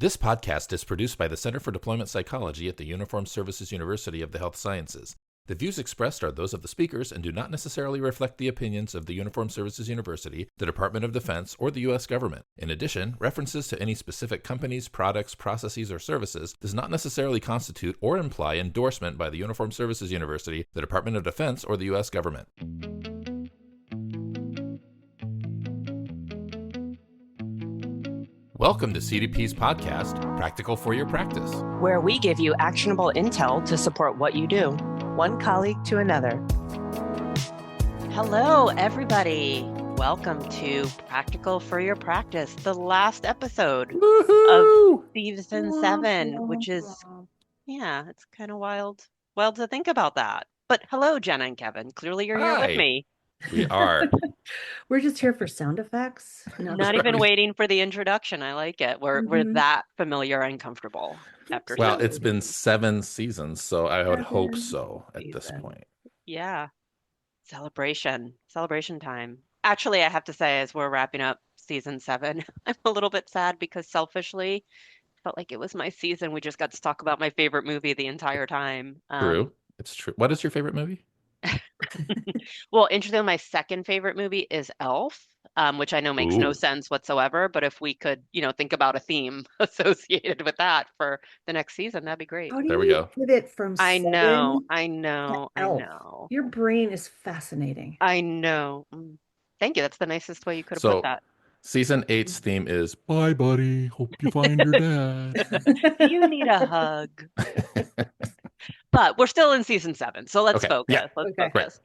This podcast is produced by the Center for Deployment Psychology at the Uniformed Services University of the Health Sciences. The views expressed are those of the speakers and do not necessarily reflect the opinions of the Uniformed Services University, the Department of Defense, or the U.S. government. In addition, references to any specific companies, products, processes, or services does not necessarily constitute or imply endorsement by the Uniformed Services University, the Department of Defense, or the U.S. government. Welcome to CDP's podcast, Practical for Your Practice, where we give you actionable intel to support what you do, one colleague to another. Hello, everybody. Welcome to Practical for Your Practice, the last episode of season 7, which is, it's kind of wild to think about that. But hello, Jenna and Kevin. Clearly you're here with me. We are. We're just here for sound effects. Not even waiting for the introduction. I like it. We're that familiar and comfortable after. Well, it's been 7 seasons, so I would hope so at this point. Yeah. Celebration time. Actually, I have to say, as we're wrapping up season 7, I'm a little bit sad because selfishly, felt like it was my season. We just got to talk about my favorite movie the entire time. True. It's true. What is your favorite movie? Well, interestingly, my second favorite movie is Elf, which I know makes no sense whatsoever. But if we could, think about a theme associated with that for the next season, that'd be great. There we go. Pivot from I know. Your brain is fascinating. I know. Thank you. That's the nicest way you could have put that. Season 8's theme is "Bye, buddy. Hope you find your dad." You need a hug. But we're still in season 7, so let's focus. Yeah. Let's focus.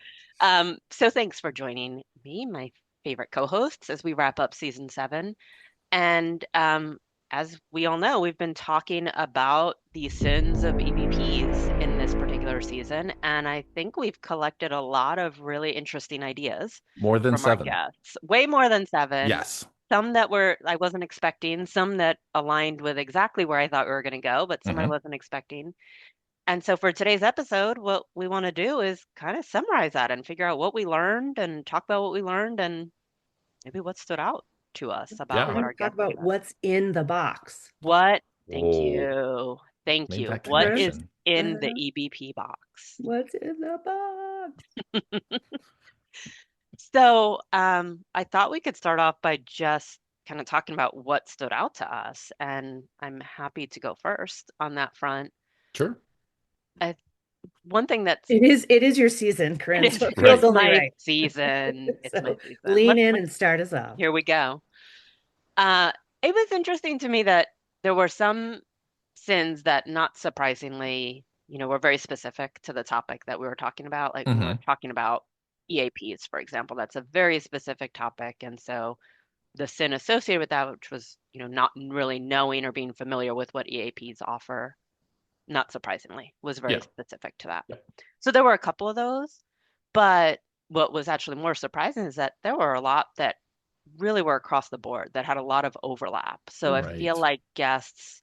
So thanks for joining me, my favorite co-hosts, as we wrap up season 7. And as we all know, we've been talking about the sins of EBPs in this particular season, and I think we've collected a lot of really interesting ideas. More than 7. Way more than 7. Yes. Some that I wasn't expecting, some that aligned with exactly where I thought we were going to go, but some I wasn't expecting. And so for today's episode, what we want to do is kind of summarize that and figure out what we learned and talk about what we learned and maybe what stood out to us about what our guests. Talk about what's in the box. Thank you. What is in the EBP box? What's in the box? So I thought we could start off by just kind of talking about what stood out to us. And I'm happy to go first on that front. Sure. One thing that's it is your season, Corinne. So it feels only right. Season. It's my season. Lean in and start us off. Here we go. It was interesting to me that there were some sins that, not surprisingly, were very specific to the topic that we were talking about. Like we were talking about EAPs, for example. That's a very specific topic, and so the sin associated with that, which was not really knowing or being familiar with what EAPs offer, not surprisingly, was very specific to that. Yep. So there were a couple of those, but what was actually more surprising is that there were a lot that really were across the board that had a lot of overlap. So I feel like guests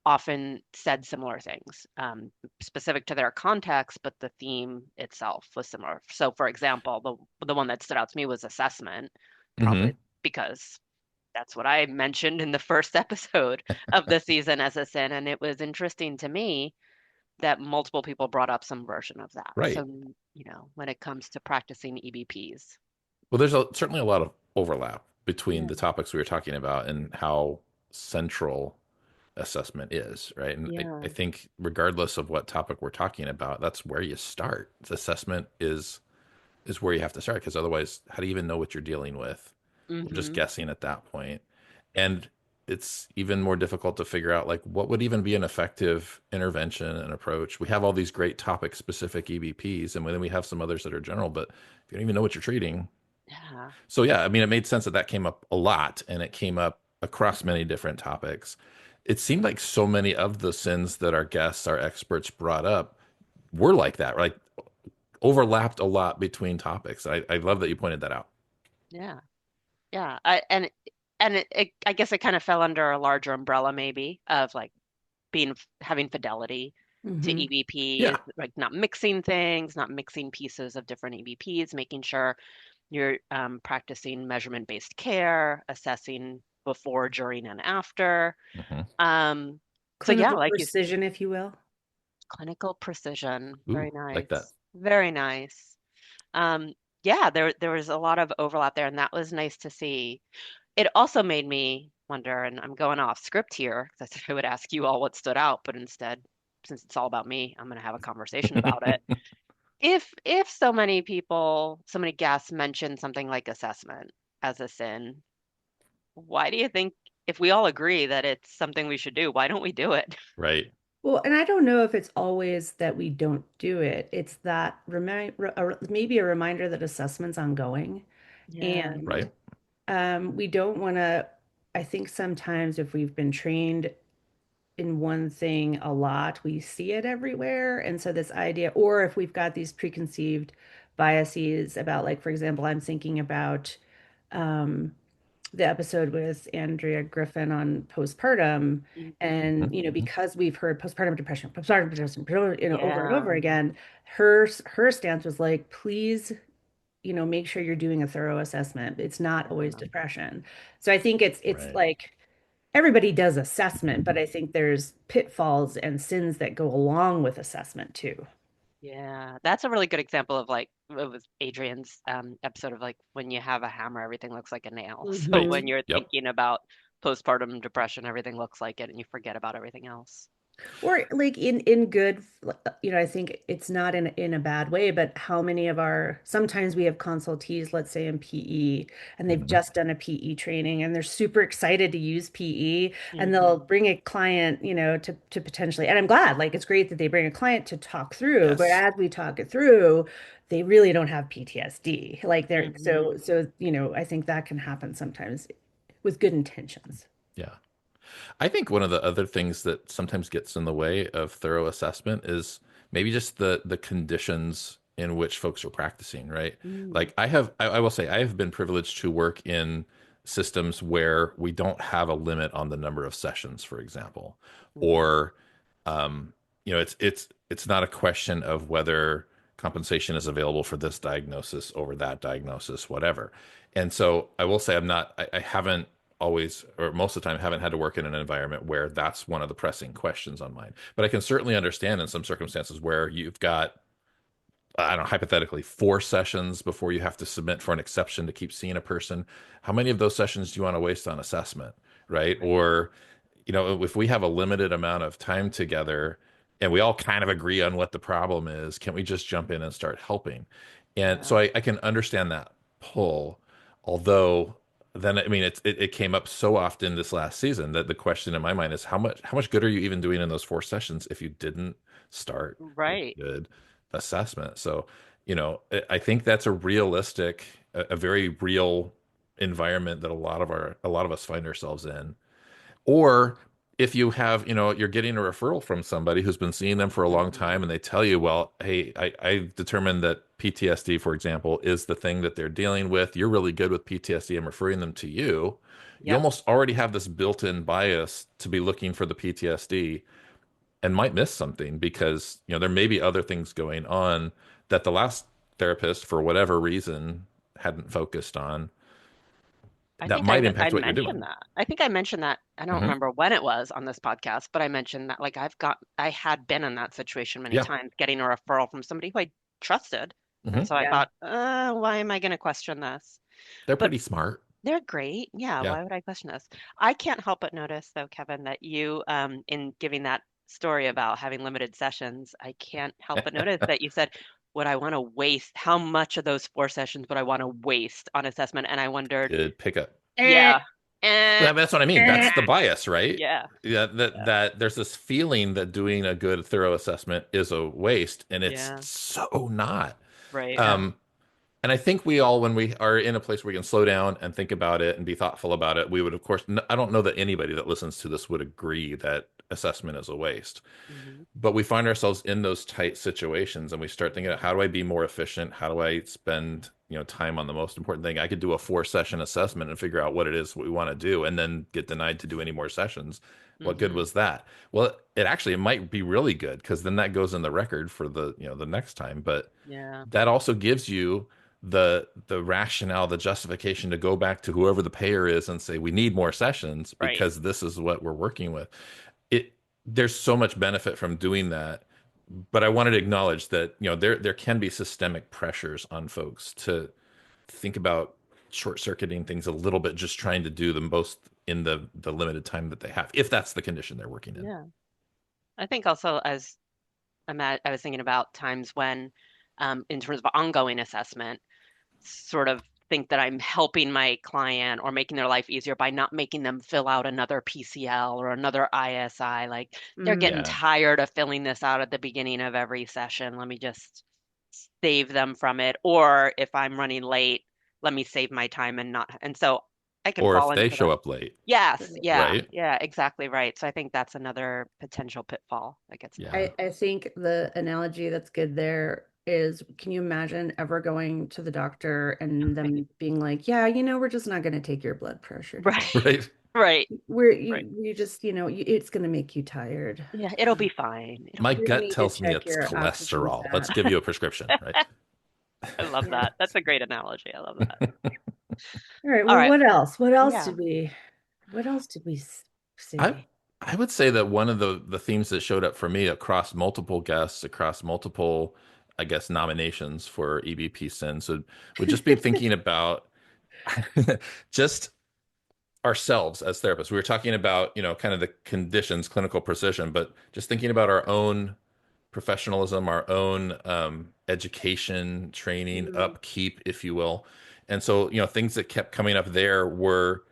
often said similar things, specific to their context, but the theme itself was similar. So for example, the one that stood out to me was assessment, probably because that's what I mentioned in the first episode of the season as a sin. And it was interesting to me that multiple people brought up some version of that. Right. So, when it comes to practicing EBPs. Well, there's certainly a lot of overlap between the topics we were talking about and how central assessment is, right? And I think regardless of what topic we're talking about, that's where you start. Assessment is where you have to start, because otherwise, how do you even know what you're dealing with? We're just guessing at that point. And it's even more difficult to figure out, like, what would even be an effective intervention and approach. We have all these great topic-specific EBPs, and then we have some others that are general, but if you don't even know what you're treating. Yeah. So, it made sense that came up a lot, and it came up across many different topics. It seemed like so many of the sins that our guests, our experts brought up were like that, right? Overlapped a lot between topics. I love that you pointed that out. Yeah. Yeah, I guess it kind of fell under a larger umbrella, maybe, of like having fidelity to EBP, like not mixing things, not mixing pieces of different EBPs, making sure you're practicing measurement-based care, assessing before, during, and after. Hmm. So yeah, Clinical like you said, precision, if you will. clinical precision. Ooh, Very like that. nice. Very nice. Um, yeah, there was a lot of overlap there, and that was nice to see. It also made me wonder, and I'm going off script here because I said I would ask you all what stood out, but instead, since it's all about me, I'm going to have a conversation about it. If so many people, so many guests mention something like assessment as a sin, why do you think, if we all agree that it's something we should do, why don't we do it? Right. Well, and I don't know if it's always that we don't do it. It's that maybe a reminder that assessment's ongoing. Yeah. And Right. we don't want to, I think sometimes if we've been trained in one thing a lot, we see it everywhere. And so this idea, or if we've got these preconceived biases about, like, for example, I'm thinking about um, the episode with Andrea Griffin on postpartum. And, Hmm. because we've heard postpartum depression, over and Yeah. over again, her stance was like, please, make sure you're doing a thorough assessment. It's not always Yeah. depression. So I think it's Right. like everybody does assessment, but I think there's pitfalls and sins that go along with assessment too. Yeah, that's a really good example of like it was Adrian's episode of like when you have a hammer, everything looks like a nail. So Right. when you're Yep. thinking about postpartum depression, everything looks like it, and you forget about everything else. Or like in good, I think it's not in a bad way, but how many of our sometimes we have consultees, let's say in PE, and they've Hmm. just done a PE training and they're super excited to use PE, and they'll Hmm. bring a client, to potentially, and I'm glad, like it's great that they bring a client to talk through, but Yes. as we talk it through, they really don't have PTSD. Like they're Hmm. so I think that can happen sometimes with good intentions. Yeah. I think one of the other things that sometimes gets in the way of thorough assessment is maybe just the conditions in which folks are practicing, right? Mm. Like I will say I have been privileged to work in systems where we don't have a limit on the number of sessions, for example, Hmm. or it's not a question of whether compensation is available for this diagnosis over that diagnosis, whatever. And so I will say I haven't always, or most of the time, haven't had to work in an environment where that's one of the pressing questions on mine. But I can certainly understand in some circumstances where you've got, I don't know, hypothetically, 4 sessions before you have to submit for an exception to keep seeing a person. How many of those sessions do you want to waste on assessment, right? Right. Or, if we have a limited amount of time together and we all kind of agree on what the problem is, can we just jump in and start helping? And so Yeah. I can understand that pull, although then I mean it came up so often this last season that the question in my mind is how much good are you even doing in those 4 sessions if you didn't start with Right. good assessment? So, I think that's a realistic, a very real environment that a lot of us find ourselves in. Or if you have, you're getting a referral from somebody who's been seeing them for a long time and Hmm. they tell you, well, hey, I determined that PTSD, for example, is the thing that they're dealing with. You're really good with PTSD. I'm referring them to you. You Yep. almost already have this built-in bias to be looking for the PTSD and might miss something because, there may be other things going on that the last therapist, for whatever reason, hadn't focused on I that think might I impact what you're mentioned doing. that. I think I mentioned that. I don't Hmm. remember when it was on this podcast, but I mentioned that like I had been in that situation many Yeah. times, getting a referral from somebody who I trusted. And Hmm. so I Yeah. thought, why am I going to question this? They're But pretty smart. they're great. Yeah, Yeah. why would I question this? I can't help but notice though, Kevin, that you in giving that story about having limited sessions, I can't help but notice that you said, would I want to waste how much of those 4 sessions would I want to waste on assessment? And I wondered, Good pickup. Eh, yeah, eh, Well, that's what I mean. That's eh. the bias, right? yeah, Yeah, that yeah, that there's this feeling that doing a good, thorough assessment is a waste, and it's yeah, so not. right. Um, and I think we all, when we are in a place where we can slow down and think about it and be thoughtful about it, we would, of course, I don't know that anybody that listens to this would agree that assessment is a waste. Hmm. But we find ourselves in those tight situations and we start thinking, how do I be more efficient? How do I spend, time on the most important thing? I could do a 4 session assessment and figure out what it is we want to do and then get denied to do any more sessions. What good Hmm. was that? Well, it might be really good because then that goes in the record for the next time. But Yeah. that also gives you the rationale, the justification to go back to whoever the payer is and say we need more sessions Right. because this is what we're working with. It There's so much benefit from doing that, but I wanted to acknowledge that, there can be systemic pressures on folks to think about short-circuiting things a little bit, just trying to do the most in the limited time that they have, if that's the condition they're working in. Yeah. I think also as I was thinking about times when, in terms of ongoing assessment, sort of think that I'm helping my client or making their life easier by not making them fill out another PCL or another ISI. Like they're getting Yeah. tired of filling this out at the beginning of every session. Let me just save them from it. Or if I'm running late, let me save my time and not. And so I can Or fall if they into that. show up late, Yes, Right. yeah, right? yeah, exactly right. So I think that's another potential pitfall that gets in the Yeah. way. I think the analogy that's good there is, can you imagine ever going to the doctor and them being like, yeah, we're just not going to take your blood pressure today. Right, Right. right, We're right. you just, it's going to make you tired. Yeah, it'll be fine. It'll My be You're going to gut need to tells me check it's your oxygen cholesterol. Let's sat. give you a prescription, right? I love Yeah. that. That's a great analogy. I love that. All right. All Well, right. what else? Yeah. What else did we I say? I would say that one of the themes that showed up for me across multiple guests, across multiple, I guess, nominations for EBP sins would just be thinking about just ourselves as therapists. We were talking about, kind of the conditions, clinical precision, but just thinking about our own professionalism, our own education, training, Mhm. upkeep, if you will. And so, things that kept coming up there were,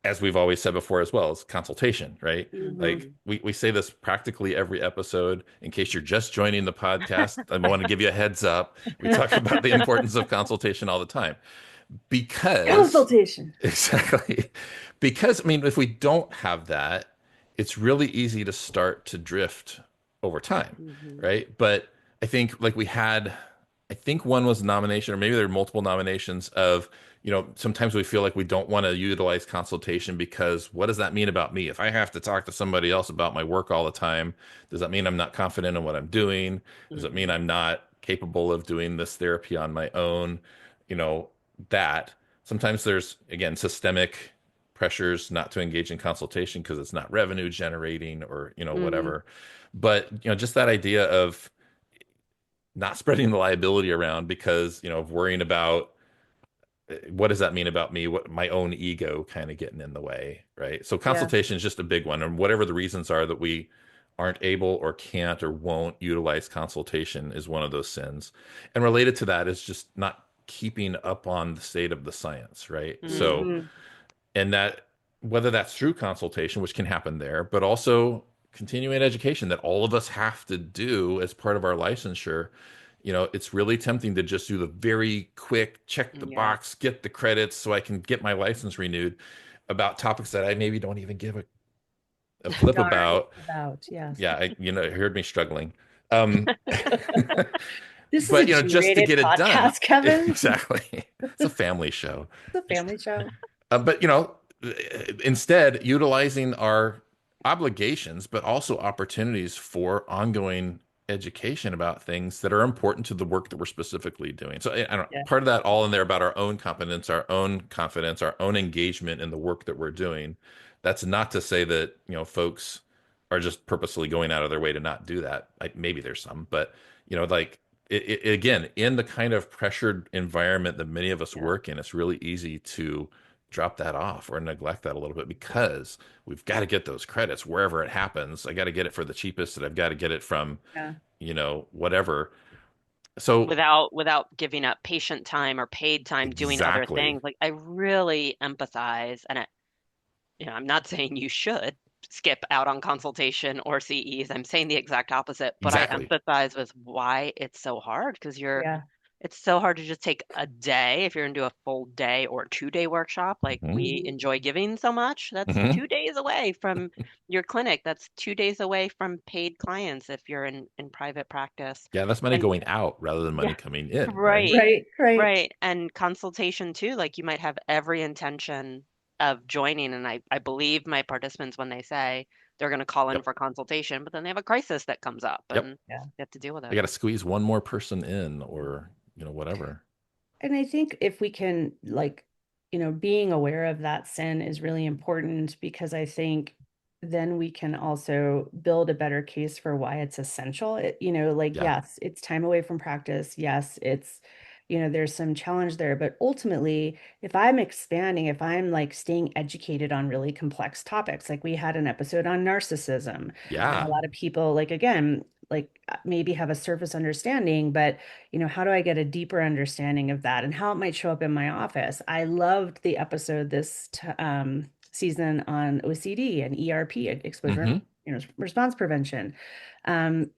as we've always said before as well, is consultation, right? Like Hmm. we say this practically every episode. In case you're just joining the podcast, I want to give you a heads up. We talk about the importance of consultation all the time because Consultation. exactly. Because, I mean, if we don't have that, it's really easy to start to drift over time, Hmm. right? But I think like I think one was a nomination, or maybe there are multiple nominations of, sometimes we feel like we don't want to utilize consultation because what does that mean about me? If I have to talk to somebody else about my work all the time, does that mean I'm not confident in what I'm doing? Does it mean Hmm. I'm not capable of doing this therapy on my own? You know, that sometimes there's, again, systemic pressures not to engage in consultation because it's not revenue generating or, Hmm. whatever. But, just that idea of not spreading the liability around because, of worrying about what does that mean about me? What my own ego kind of getting in the way, right? So Yeah. consultation is just a big one. And whatever the reasons are that we aren't able or can't or won't utilize consultation is one of those sins. And related to that is just not keeping up on the state of the science, right? So, Hmm. Hmm. and that whether that's through consultation, which can happen there, but also continuing education that all of us have to do as part of our licensure. It's really tempting to just do the very quick check the Yeah. box, get the credits so I can get my license renewed about topics that I maybe don't even give a flip Darn about. about, yes. Yeah, you heard me struggling. Um, This is a but just to G-rated get it done. podcast, Kevin. Exactly. It's a family show. It's a family show. But instead utilizing our obligations, but also opportunities for ongoing education about things that are important to the work that we're specifically doing. So I don't Yeah. part of that all in there about our own competence, our own confidence, our own engagement in the work that we're doing. That's not to say that, folks are just purposely going out of their way to not do that. Like maybe there's some, but like again, in the kind of pressured environment that many of us Yeah. work in, it's really easy to drop that off or neglect that a little bit because we've got to get those credits wherever it happens. I got to get it for the cheapest and I've got to get it from, Yeah. whatever. So Without giving up patient time or paid time doing other exactly, things. Like I really empathize, and I'm not saying you should skip out on consultation or CEs. I'm saying the exact opposite, but I exactly. empathize with why it's so hard because Yeah. it's so hard to just take a day if you're going to do a full day or 2-day workshop like Hmm. we Mhm. enjoy giving so much. That's Hmm. 2 days away from your clinic. That's 2 days away from paid clients if you're in private practice. Yeah, that's money And going out rather than yeah, money coming in, right? right. Right, right. Right. And consultation too, like you might have every intention of joining. And I believe my participants when they say they're going to call in Yep. for consultation, but then they have a crisis that comes up Yep. and Yeah. they have to deal with I it. got to squeeze one more person in Yeah. or, whatever. And I think if we can, like, being aware of that sin is really important because I think then we can also build a better case for why it's essential. Like, Yeah. yes, it's time away from practice. Yes, there's some challenge there, but ultimately, if I'm expanding, if I'm like staying educated on really complex topics, like we had an episode on narcissism, and a Yeah. lot of people, like, again, like maybe have a surface understanding, but how do I get a deeper understanding of that and how it might show up in my office? I loved the episode this season on OCD and ERP, exposure, Hmm. response prevention. Um,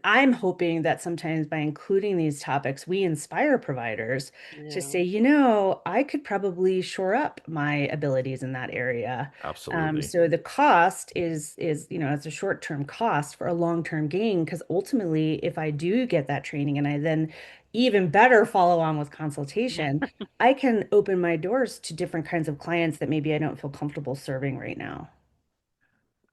I'm hoping that sometimes by including these topics, we inspire providers to Yeah. say, I could probably shore up my abilities in that area. Absolutely. So the cost is it's a short-term cost for a long-term gain because ultimately, if I do get that training and I then even better follow on with consultation, I can open my doors to different kinds of clients that maybe I don't feel comfortable serving right now.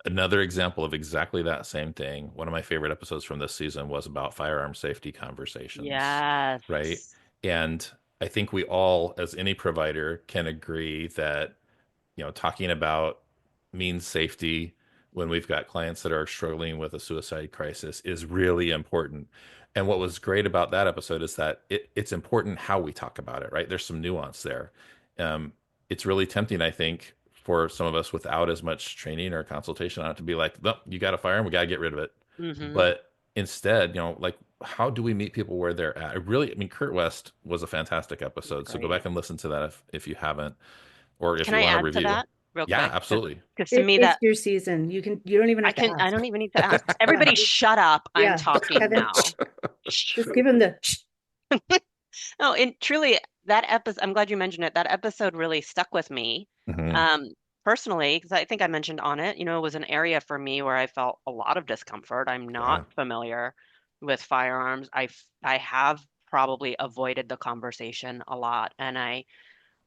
Another example of exactly that same thing. One of my favorite episodes from this season was about firearm safety conversations, right? Yes. And I think we all, as any provider, can agree that, talking about means safety when we've got clients that are struggling with a suicide crisis is really important. And what was great about that episode is that it's important how we talk about it, right? There's some nuance there. Um, it's really tempting, I think, for some of us without as much training or consultation on it to be like, no, you got a firearm, we got to get rid of it. Hmm. But instead, like, how do we meet people where they're at? I mean, Kurt West was a fantastic It's episode. So go great. back and listen to that if you haven't, or if Can you I want to add to review. that real Yeah, quick? absolutely. Because to me It's that your season. You don't even have to I ask. don't even need to ask. Yeah. Everybody shut up. I'm Yeah. talking Kevin, now. just give him the No, and truly that episode, I'm glad you mentioned it. That episode really stuck with me. Hmm. Um, Personally, because I think I mentioned on it, it was an area for me where I felt a lot of discomfort. I'm not Yeah. familiar with firearms. I have probably avoided the conversation a lot, and I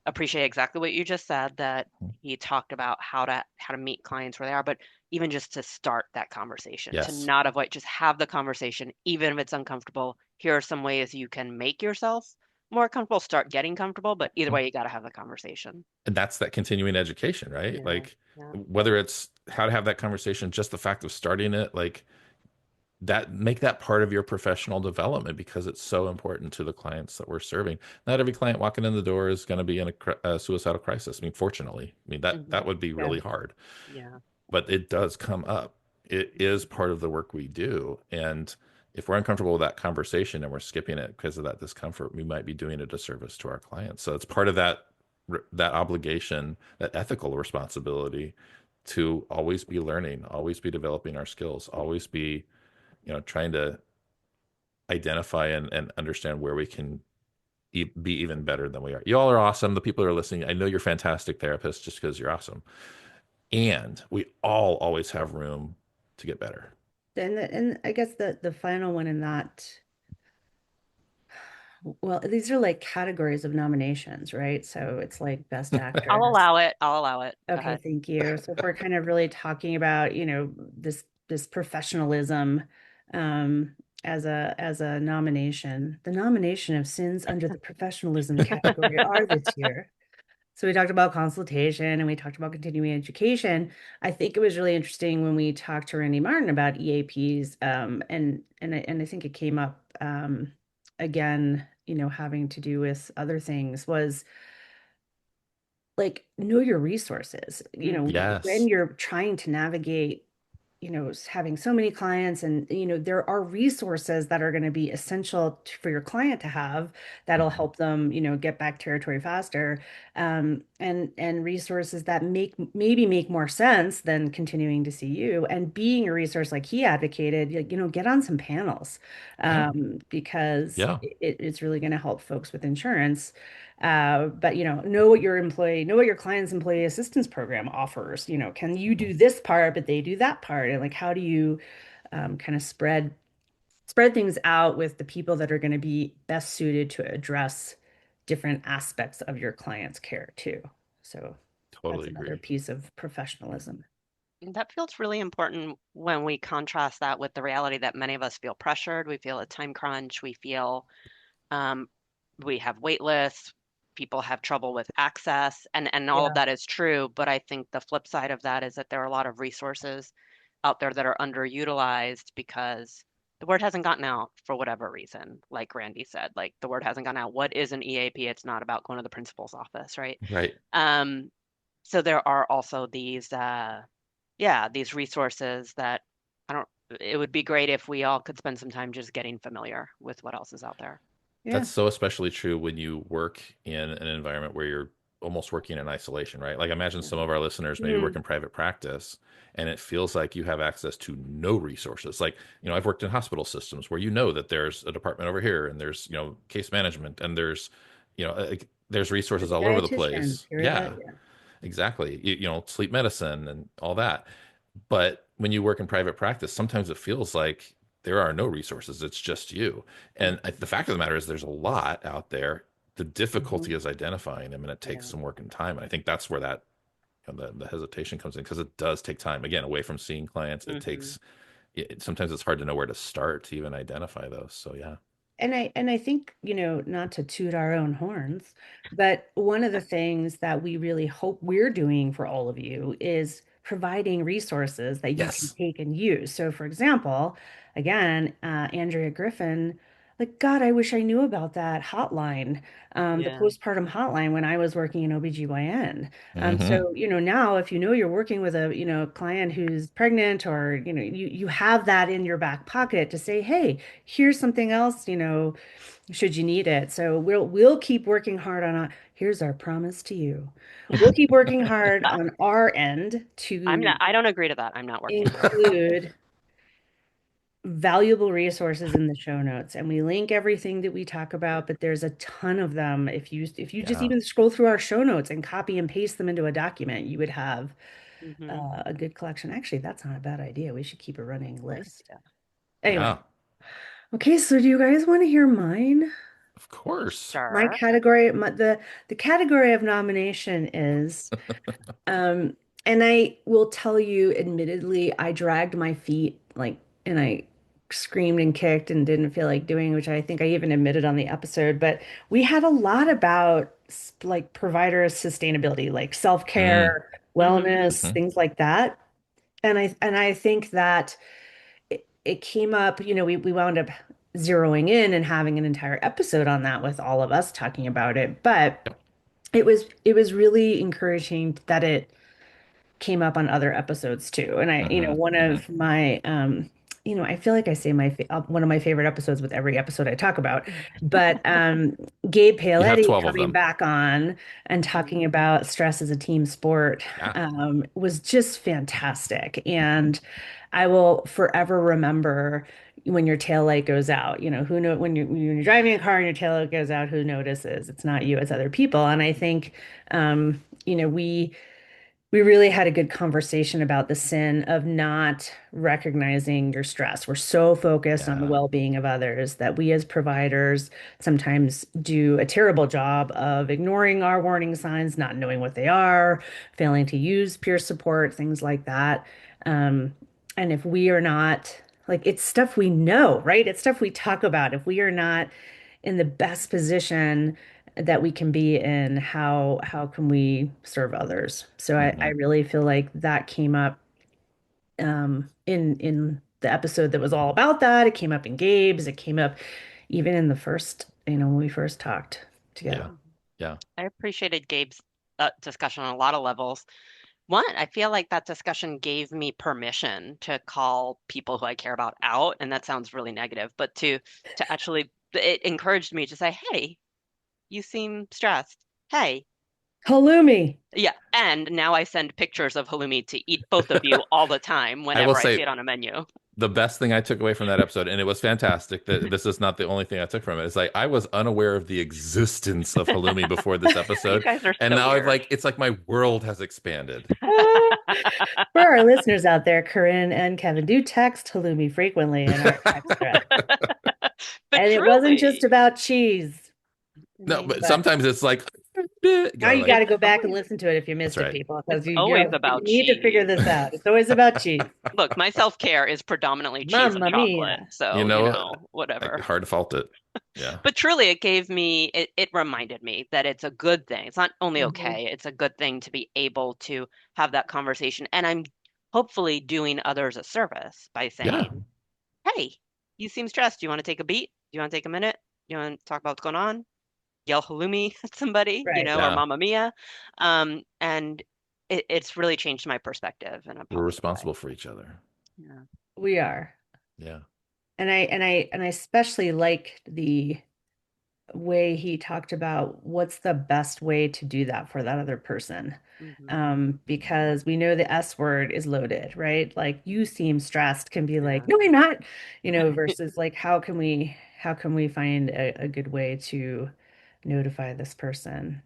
appreciate exactly what you just said, that he talked about how to meet clients where they are, but even just to start that conversation, to Yes. not avoid, just have the conversation, even if it's uncomfortable. Here are some ways you can make yourself more comfortable, start getting comfortable, but either way, you got to have the conversation. And that's that continuing education, right? Yeah, Like yeah. whether it's how to have that conversation, just the fact of starting it, like that, make that part of your professional development because it's so important to the clients that we're serving. Not every client walking in the door is going to be in a suicidal crisis. I mean, fortunately, I mean that Hmm. would be yeah. really hard, Yeah. but it does come up. It is Mhm. part of the work we do. And if we're uncomfortable with that conversation and we're skipping it because of that discomfort, we might be doing a disservice to our clients. So it's part of that obligation, that ethical responsibility to always be learning, always be developing our skills, always be, trying to identify and understand where we can be even better than we are. You all are awesome. The people who are listening, I know you're fantastic therapists just because you're awesome. And we all always have room to get better. And I guess the final one in that, well, these are like categories of nominations, right? So it's like best I'll actress. allow it. I'll allow it. Go Okay, ahead. thank you. So if we're kind of really talking about, this professionalism as a nomination, the nomination of sins under the professionalism category are this year. So we talked about consultation and we talked about continuing education. I think it was really interesting when we talked to Randy Martin about EAPs, and I think it came up again, having to do with other things was like know your resources. When Hmm. Yes. you're trying to navigate having so many clients and there are resources that are going to be essential for your client to have that'll Mhm. help them get back territory faster, and resources that maybe make more sense than continuing to see you and being a resource like he advocated, like, get on some panels, Yeah. because Yeah. it's really going to help folks with insurance. But know what your client's employee assistance program offers. Can you Mhm. do this part, but they do that part? And like, how do you kind of spread things out with the people that are going to be best suited to address different aspects of your client's care too? So that's Totally another agree. piece of professionalism. That feels really important when we contrast that with the reality that many of us feel pressured. We feel a time crunch. We feel Um, we have wait lists, people have trouble with access, and all of Yeah. that is true. But I think the flip side of that is that there are a lot of resources out there that are underutilized because the word hasn't gotten out for whatever reason. Like Randy said, like the word hasn't gotten out. What is an EAP? It's not about going to the principal's office, right? Right. Um, so there are also these, yeah, these resources that I don't, it would be great if we all could spend some time just getting familiar with what else is out there. Yeah. That's so especially true when you work in an environment where you're almost working in isolation, right? Like imagine some of our listeners maybe work Mm. in private practice and it feels like you have access to no resources. Like, I've worked in hospital systems where that there's a department over here and there's, case management and there's You're resources the all over the dietitian. place. You're the, Yeah, yeah. exactly. Sleep medicine and all that. But when you work in private practice, sometimes it feels like there are no resources. It's just you. And Mhm. the fact of the matter is, there's a lot out there. The difficulty Mhm. is identifying them, and it takes Yeah. some work and time. And I think that's where that the hesitation comes in because it does take time. Again, away from seeing clients, Hmm. sometimes it's hard to know where to start to even identify those. So yeah. And I think, not to toot our own horns, but one of the things that we really hope we're doing for all of you is providing resources that you can Yes. take and use. So, for example, again, Andrea Griffin, like, God, I wish I knew about that hotline, the Yeah. postpartum hotline when I was working in OBGYN. Hmm. So, now if you're working with a, client who's pregnant or, you have that in your back pocket to say, hey, here's something else, should you need it. So we'll keep working hard on here's our promise to you. We'll keep working hard on our end I'm not, to I don't agree to that. I'm not working hard. include valuable resources in the show notes, and we link everything that we talk about, but there's a ton of them. If you just Yeah. even scroll through our show notes and copy and paste them into a document, you would have Hmm. a good collection. Actually, that's not a bad idea. We should keep a running Great list. idea. Anyway, Yeah. okay, so do you guys want to hear mine? Of course. My Sure. category, the category of nomination is, um, and I will tell you, admittedly, I dragged my feet and I screamed and kicked and didn't feel like doing, which I think I even admitted on the episode. But we had a lot about like provider sustainability, like Mm. self-care, Hmm. wellness, Hmm. things like that. And I think that it came up, we wound up zeroing in and having an entire episode on that with all of us talking about it. But Yep. it was really encouraging that it came up on other episodes too. And Hmm. one Hmm. of my I feel like I say one of my favorite episodes with every episode I talk about, but Gabe You have Paoletti 12 of coming them. back on and talking about stress as a team sport Yeah. was just fantastic. And I will forever remember when your tail light goes out, who know when you're driving a car and your tail light goes out, who notices? It's not you, it's other people. And I think we really had a good conversation about the sin of not recognizing your stress. We're so focused on the Yeah. well-being of others that we as providers sometimes do a terrible job of ignoring our warning signs, not knowing what they are, failing to use peer support, things like that. Um, and if we are not, like, it's stuff we know, right? It's stuff we talk about. If we are not in the best position that we can be in, how can we serve others? So I Hmm. really feel like that came up in the episode that was all about that. It came up in Gabe's. It came up even in the first, when we first talked Yeah. together. Yeah. I appreciated Gabe's discussion on a lot of levels. One, I feel like that discussion gave me permission to call people who I care about out, and that sounds really negative, but to actually it encouraged me to say, "Hey, you seem stressed. Hey, Halloumi. yeah." And now I send pictures of halloumi to eat both of you all the time I will whenever I see say it on a menu. the best thing I took away from that episode, and it was fantastic, that this is not the only thing I took from it, is like I was unaware of the existence of halloumi before this You episode. guys are And so now weird. it's like my world has expanded. For our listeners out there, Corinne and Kevin do text halloumi frequently in our text thread. But And it wasn't just truly, about cheese. No, amazing. but But sometimes it's like bit. You Now gotta you got like, to go It's back and always listen to it if you that's missed it, right. people, because it's always you about need to figure cheese. this out. It's always about cheese. Look, my self-care is predominantly cheese and Mamma chocolate, mia. You so, know, whatever. hard to fault it. Yeah. But truly, it reminded me that it's a good thing. It's not only Hmm. okay, it's a good thing to be able to have that conversation. And I'm hopefully doing others a service by Yeah. saying, hey, you seem stressed. Do you want to take a beat? Do you want to take a minute? Do you want to talk about what's going on? Yell halloumi at somebody, Right. or Yeah. Mamma Mia. And it's really changed my perspective in a We're positive way. responsible for each other. Yeah. We are. Yeah. And I especially liked the way he talked about what's the best way to do that for that other person. Hmm. Because we know the S word is loaded, right? Like you seem stressed can be like, Yeah. no, I'm not, versus like how can we find a good way to notify this person?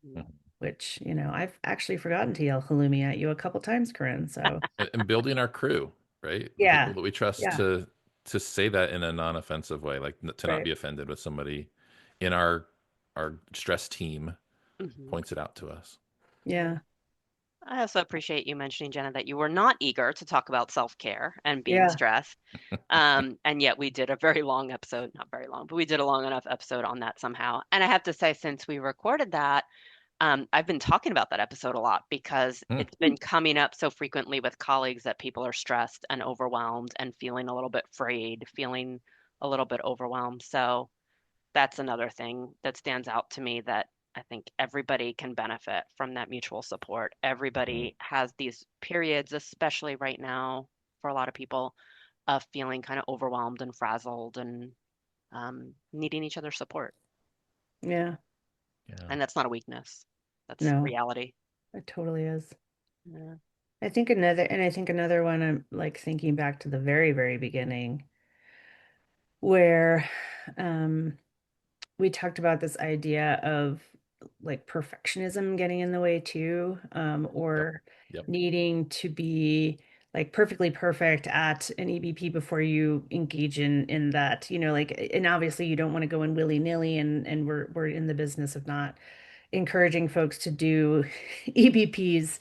Mhm. Mhm. Which, I've actually forgotten to yell halloumi at you a couple times, Corinne. So And building our crew, right? The people yeah, that we trust yeah, to say that in a non-offensive way, like to not right. be offended with somebody in our stress team Mhm. points it out to us. Yeah, I also appreciate you mentioning, Jenna, that you were not eager to talk about self-care and being yeah. stressed. And yet we did a very long episode, not very long, but we did a long enough episode on that somehow. And I have to say, since we recorded that, I've been talking about that episode a lot because Hmm. it's been coming up so frequently with colleagues that people are stressed and overwhelmed and feeling a little bit frayed, feeling a little bit overwhelmed. So that's another thing that stands out to me that I think everybody can benefit from that mutual support. Hmm. Everybody has these periods, especially right now for a lot of people, of feeling kind of overwhelmed and frazzled and needing each other's support. Yeah. Yeah. And that's not a weakness, that's No, reality. it totally is. Yeah. I think another one, I'm like thinking back to the very, very beginning where um we talked about this idea of like perfectionism getting in the way too, Yep. or Yep. needing to be like perfectly perfect at an EBP before you engage in that, like, and obviously you don't want to go in willy-nilly, and we're in the business of not encouraging folks to do EBPs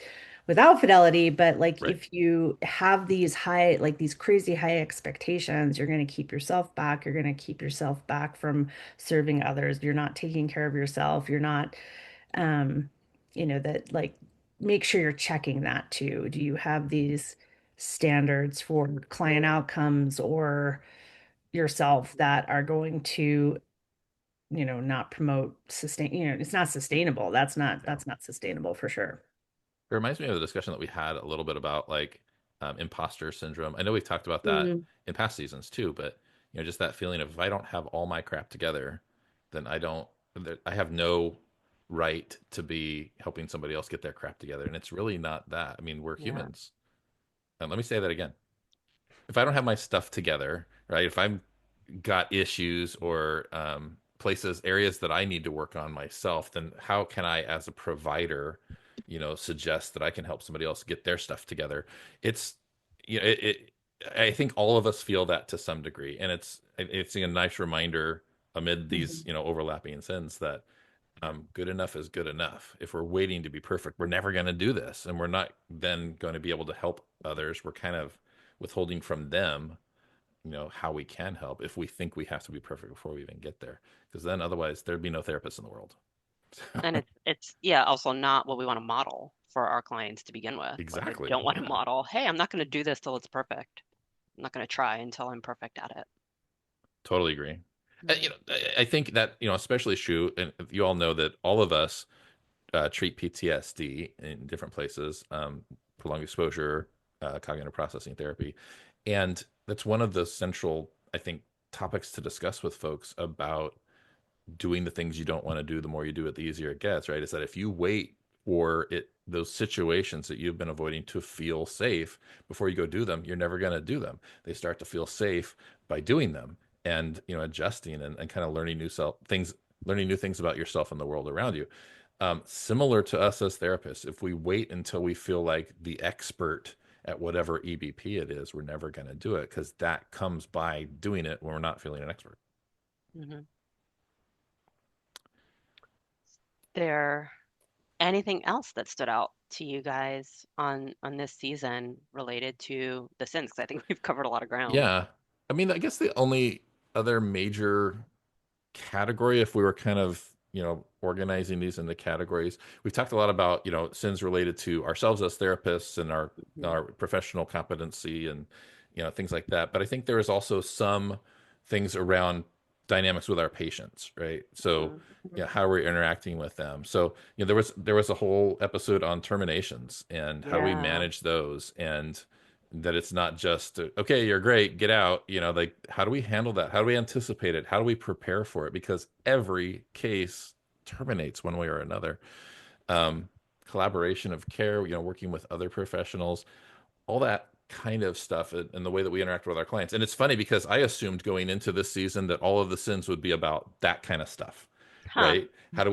without fidelity, but like Right. if you have these high, like these crazy high expectations, you're going to keep yourself back. You're going to keep yourself back from serving others. You're not taking care of yourself. You're not, um, that like make sure you're checking that too. Do you have these standards for client outcomes or yourself that are going to not promote sustain, it's not sustainable. That's not Yeah. that's not sustainable for sure. It reminds me of the discussion that we had a little bit about like imposter syndrome. I know we've talked about that Mm, in past seasons too, but just that feeling of if I don't have all my crap together, then I have no right to be helping somebody else get their crap together. And it's really not that. I mean, we're Yeah. humans. And let me say that again. If I don't have my stuff together, right? If I'm got issues or areas that I need to work on myself, then how can I, as a provider, suggest that I can help somebody else get their stuff together? It's, I think all of us feel that to some degree, and it's a nice reminder amid these, mhm. overlapping sins that good enough is good enough. If we're waiting to be perfect, we're never going to do this, and we're not then going to be able to help others. We're kind of withholding from them how we can help if we think we have to be perfect before we even get there, because then otherwise there'd be no therapists in the world. And it's yeah, also not what we want to model for our clients to begin with. Like I Exactly. don't want to Yeah. model, hey, I'm not going to do this till it's perfect. I'm not going to try until I'm perfect at it. Totally agree. Yeah. I think that especially true, and you all know that all of us treat PTSD in different places, prolonged exposure, cognitive processing therapy, and that's one of the central, I think, topics to discuss with folks about doing the things you don't want to do. The more you do it, the easier it gets, right? Is that if you wait for those situations that you've been avoiding to feel safe before you go do them, you're never going to do them. They start to feel safe by doing them and adjusting and kind of learning new things about yourself and the world around you. Similar to us as therapists, if we wait until we feel like the expert at whatever EBP it is, we're never going to do it, because that comes by doing it when we're not feeling an expert. Hmm. there anything else that stood out to you guys on this season related to the sins? 'Cause I think we've covered a lot of ground. Yeah. I mean, I guess the only other major category, if we were kind of, organizing these into categories, we've talked a lot about, sins related to ourselves as therapists and our Mhm. our professional competency and, things like that. But I think there is also some things around dynamics with our patients, right? So, Mhm. how are we interacting with them? So, there was a whole episode on terminations and how do we Yeah. manage those, and that it's not just okay, you're great, get out. Like, how do we handle that? How do we anticipate it? How do we prepare for it? Because every case terminates one way or another. um, Collaboration of care, working with other professionals, all that kind of stuff, and the way that we interact with our clients. And it's funny because I assumed going into this season that all of the sins would be about that kind of stuff, Huh. right? How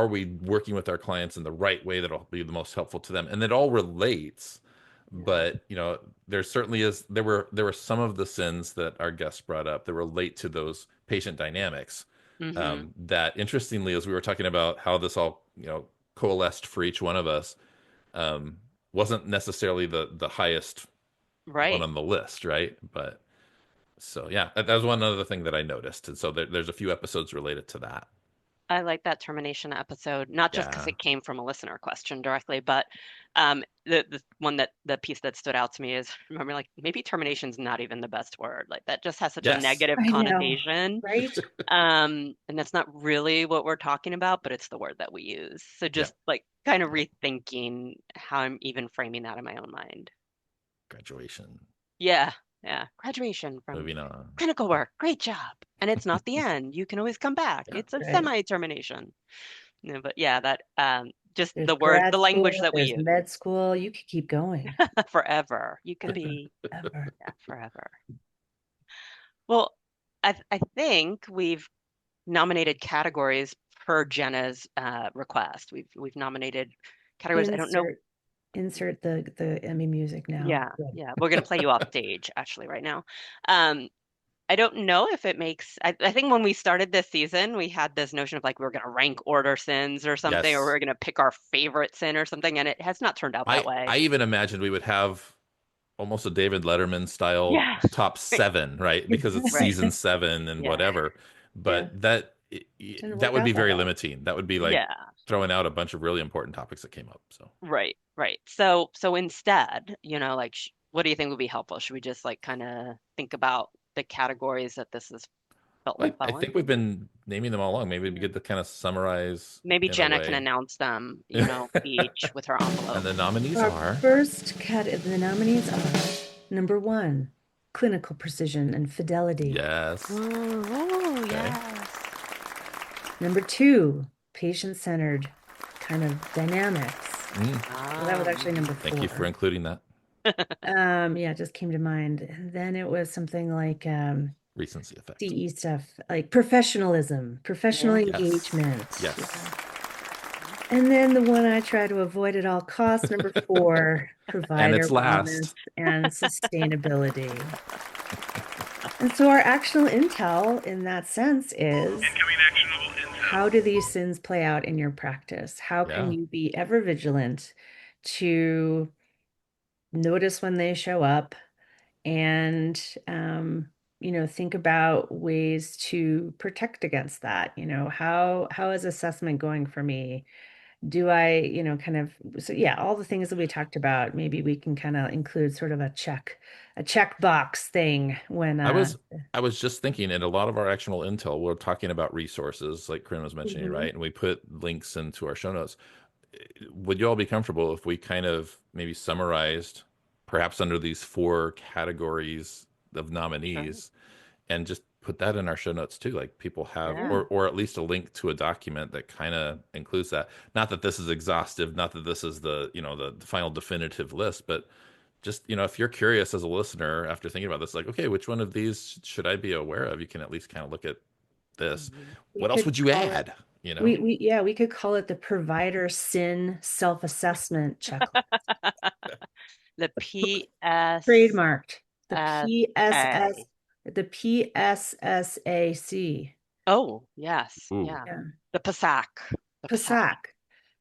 are we working with our clients in the right way that'll be the most helpful to them? And it all relates, Yeah. but there certainly is there were some of the sins that our guests brought up that relate to those patient dynamics, Hmm. that interestingly, as we were talking about how this all coalesced for each one of us, um, wasn't necessarily the highest one Right. on the list, right? But so yeah, that was one other thing that I noticed, and so there's a few episodes related to that. I like that termination episode, not just because Yeah. it came from a listener question directly, but the piece that stood out to me is remember like maybe termination's not even the best word. Like that just has such a Yes. negative I know, connotation. right? And that's not really what we're talking about, but it's the word that we use. So Yep. just like kind of rethinking how I'm even framing that in my own mind. Graduation. Yeah, yeah. Graduation from Moving on. clinical work, great job. And it's not the end. You can always come back. Yeah. It's a Right. semi-termination. No, but yeah, that just There's the word, grad the language school, that we there's use med school. You could keep going forever. You could be, ever. yeah, forever. Well, I think we've nominated categories per Jenna's request. We've nominated categories. I don't know. Insert insert the Emmy music now. Yeah, Good. yeah. We're gonna play you off stage actually right now. Um, I don't know if it makes, I think when we started this season, we had this notion of like we were going to rank order sins or something, or we Yes. are going to pick our favorite sin or something, and it has not turned out that I way. even imagined we would have almost a David Letterman style Yeah. top seven, right? Because it's Right. season seven and Yeah. whatever. Yeah, But didn't that work would be out that very way. limiting. That would be like Yeah. throwing out a bunch of really important topics that came up. So Right. Right. So instead, like, what do you think would be helpful? Should we just like kind of think about the categories that this has felt I, like I falling think we've into? been naming them all along. Maybe we Yeah. get to kind of summarize Maybe in a Jenna can way. announce them, And each with her envelope. the nominees Our are, first the nominees are number one, clinical precision and fidelity. yes. Oh, Okay. yes. Number two, patient-centered kind of dynamics. Mm, Well, that was actually number thank you for four. including that. Yeah, it just came to mind. And then it was something like Recency effect. CE stuff, like professionalism, professional Yeah. Yes. engagement. Yeah. Yes. And then the one I try to avoid at all costs, number four, And provider it's wellness last. and sustainability. And so our actionable intel in that sense is Incoming actionable how intel. do these sins play out in your practice? How can Yeah. you be ever vigilant to notice when they show up and think about ways to protect against that. How is assessment going for me? Do I, kind of, so yeah, all the things that we talked about, maybe we can kind of include sort of a checkbox thing when I was I was just thinking, in a lot of our actionable intel, we're talking about resources, like Corinne was mentioning, Mhm. right? And we put links into our show notes. Would you all be comfortable if we kind of maybe summarized, perhaps under these four categories of Sure. nominees, and just put that in our show notes too? Like, people have, Yeah. or at least a link to a document that kind of includes that. Not that this is exhaustive, not that this is the final definitive list, but just, if you're curious as a listener after thinking about this, like, okay, which one of these should I be aware of? You can at least kind of look at this. Mhm. We What else could would you call it, add? You know? we could call it the provider sin self-assessment checklist. The PSAC. Trademarked. The PSS, the PSSAC. Oh, yes. Ooh, Yeah. Yeah. The PSAC. The PSAC,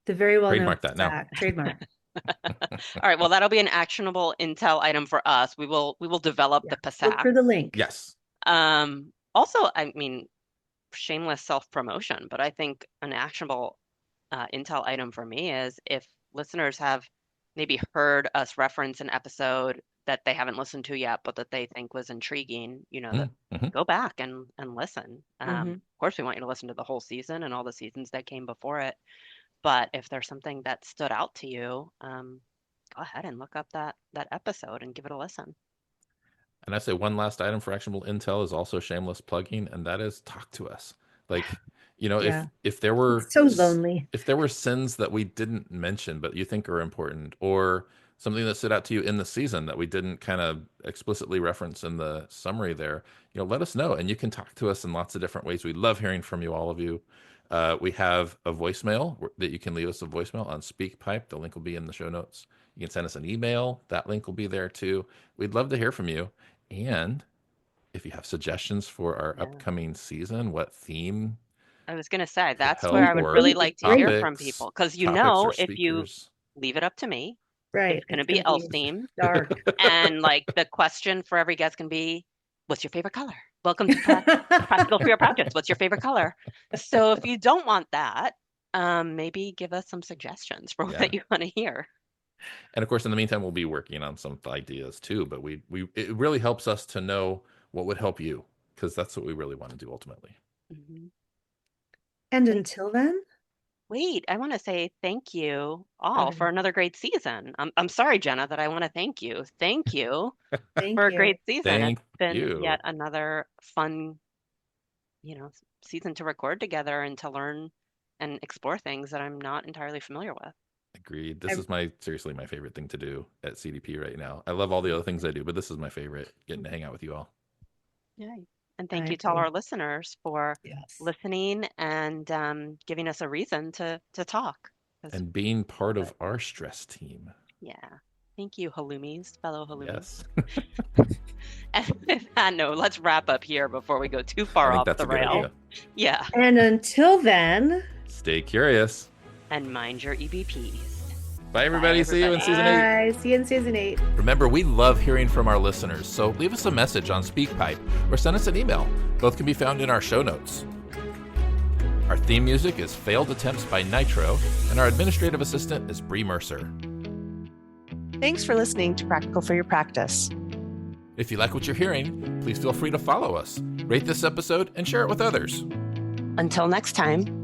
the very well-known Trademark that now. PSAC, trademark. All right, well, that'll be an actionable intel item for us. We will develop Yeah. the Look PSAC. for the link. Yes. Also, I mean, shameless self-promotion, but I think an actionable intel item for me is if listeners have maybe heard us reference an episode that they haven't listened to yet, but that they think was intriguing, that Mm-hmm. go back and listen. Mm-hmm. Of course, we want you to listen to the whole season and all the seasons that came before it. But if there's something that stood out to you, go ahead and look up that episode and give it a listen. And I say one last item for actionable intel is also shameless plugging, and that is talk to us. Like, Yeah. if there were It's so lonely. if there were sins that we didn't mention but you think are important, or something that stood out to you in the season that we didn't kind of explicitly reference in the summary there, let us know. And you can talk to us in lots of different ways. We love hearing from you, all of you. We have a voicemail that you can leave us a voicemail on SpeakPipe. The link will be in the show notes. You can send us an email. That link will be there too. We'd love to hear from you. And if you have suggestions for our upcoming season, what theme I was going to say, could that's where I help, would or really like to hear from topics, people. Because or if you speakers. leave it up to me, Right. it's going to be elf themed. Dark. And like the question for every guest can be, what's your favorite color? Welcome to Practical for Your Practice. What's your favorite color? So if you don't want that, maybe give us some suggestions for what you want to hear. And of course, in the meantime, we'll be working on some ideas too. But it really helps us to know what would help you, because that's what we really want to do ultimately. Mm-hmm. And until then, wait, I want to say thank you all for another great season. I'm sorry, Jenna, that I want to thank you. Thank you for a great season. It's been yet another fun, season to record together and to learn and explore things that I'm not entirely familiar with. Agreed. This is seriously my favorite thing to do at CDP right now. I love all the other things I do, but this is my favorite, getting to hang out with you all. Yeah. And thank you to all our listeners for listening and giving us a reason to talk. And being part of our stress team. Yeah. Thank you, halloumis, fellow halloumis. Yes. And with that note, let's wrap up here before we go too far off the rail. Yeah. And until then, stay curious. And mind your EBPs. Bye, everybody. See you in season 8. Bye. See you in season 8. Remember, we love hearing from our listeners, so leave us a message on SpeakPipe or send us an email. Both can be found in our show notes. Our theme music is Failed Attempts by Nitro, and our administrative assistant is Bree Mercer. Thanks for listening to Practical for Your Practice. If you like what you're hearing, please feel free to follow us, rate this episode, and share it with others. Until next time.